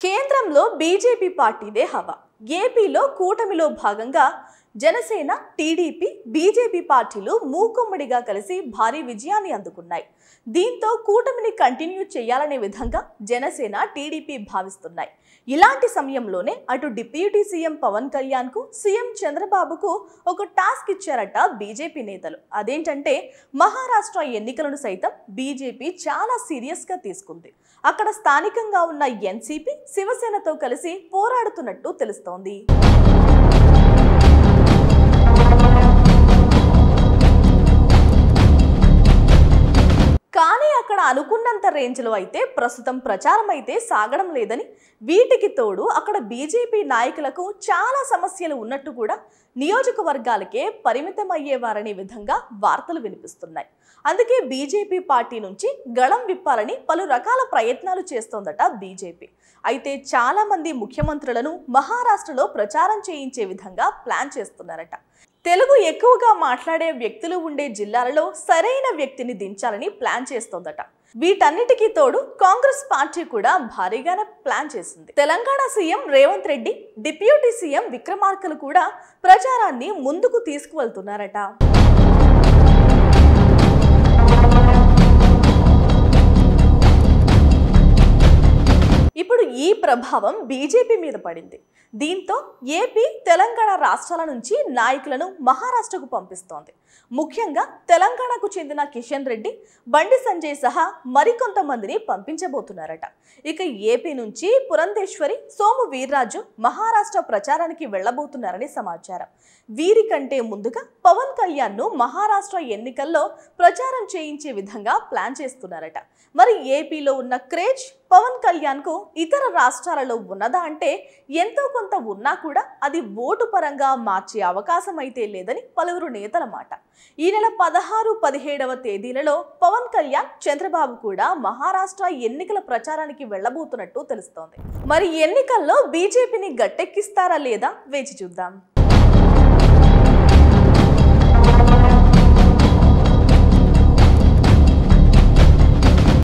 కేంద్రంలో బీజేపీ పార్టీదే హవా. ఏపీలో కూటమిలో భాగంగా జనసేన, టీడీపీ, బీజేపీ పార్టీలు మూకుమ్మడిగా కలిసి భారీ విజయాన్ని అందుకున్నాయి. దీంతో కూటమిని కంటిన్యూ చేయాలనే విధంగా జనసేన, టీడీపీ భావిస్తున్నాయి. ఇలాంటి సమయంలోనే అటు డిప్యూటీ సీఎం పవన్ కళ్యాణ్ కు, సీఎం చంద్రబాబుకు ఒక టాస్క్ ఇచ్చారట బీజేపీ నేతలు. అదేంటంటే మహారాష్ట్ర ఎన్నికలను సైతం బీజేపీ చాలా సీరియస్ గా తీసుకుంది. అక్కడ స్థానికంగా ఉన్న ఎన్సీపీ, శివసేనతో కలిసి పోరాడుతున్నట్టు తెలుస్తోంది. కానీ అక్కడ అనుకున్నంత రేంజ్లో అయితే ప్రస్తుతం ప్రచారం అయితే సాగడం లేదని, వీటికి తోడు అక్కడ బీజేపీ నాయకులకు చాలా సమస్యలు ఉన్నట్టు కూడా నియోజకవర్గాలకే పరిమితమయ్యేవారనే విధంగా వార్తలు వినిపిస్తున్నాయి. అందుకే బీజేపీ పార్టీ నుంచి గళం విప్పాలని పలు రకాల ప్రయత్నాలు చేస్తోందట బీజేపీ. అయితే చాలా మంది ముఖ్యమంత్రులను మహారాష్ట్రలో ప్రచారం చేయించే విధంగా ప్లాన్ చేస్తున్నారట. తెలుగు ఎక్కువగా మాట్లాడే వ్యక్తులు ఉండే జిల్లాలలో సరైన వ్యక్తిని దించాలని ప్లాన్ చేస్తోందట. వీటన్నిటికీ తోడు కాంగ్రెస్ పార్టీ కూడా భారీగానే ప్లాన్ చేసింది. Telangana CM Revanth Reddy, deputy CM విక్రమార్కలు కూడా ప్రచారాన్ని ముందుకు తీసుకువెళ్తున్నారట. ఇప్పుడు ఈ ప్రభావం బీజేపీ మీద పడింది. దీంతో ఏపీ, తెలంగాణ రాష్ట్రాల నుంచి నాయకులను మహారాష్ట్రకు పంపిస్తోంది. ముఖ్యంగా తెలంగాణకు చెందిన కిషన్ రెడ్డి, బండి సంజయ్ సహా మరికొంతమందిని పంపించబోతున్నారట. ఇక ఏపీ నుంచి పురంధేశ్వరి, సోము వీర్రాజు మహారాష్ట్ర ప్రచారానికి వెళ్లబోతున్నారని సమాచారం. వీరికంటే ముందుగా పవన్ కళ్యాణ్ ను మహారాష్ట్ర ఎన్నికల్లో ప్రచారం చేయించే విధంగా ప్లాన్ చేస్తున్నారట. మరి ఏపీలో ఉన్న క్రేజ్ పవన్ కళ్యాణ్ కు ఇతర రాష్ట్రాలలో ఉన్నదా అంటే ఎంతో కొంత ఉన్నా కూడా అది ఓటు పరంగా మార్చే అవకాశం అయితే లేదని పలువురు నేతల మాట. ఈ నెల 16, 17వ తేదీలలో పవన్ కళ్యాణ్, చంద్రబాబు కూడా మహారాష్ట్ర ఎన్నికల ప్రచారానికి వెళ్లబోతున్నట్టు తెలుస్తోంది. మరి ఎన్నికల్లో బీజేపీని గట్టెక్కిస్తారా లేదా వేచి చూద్దాం.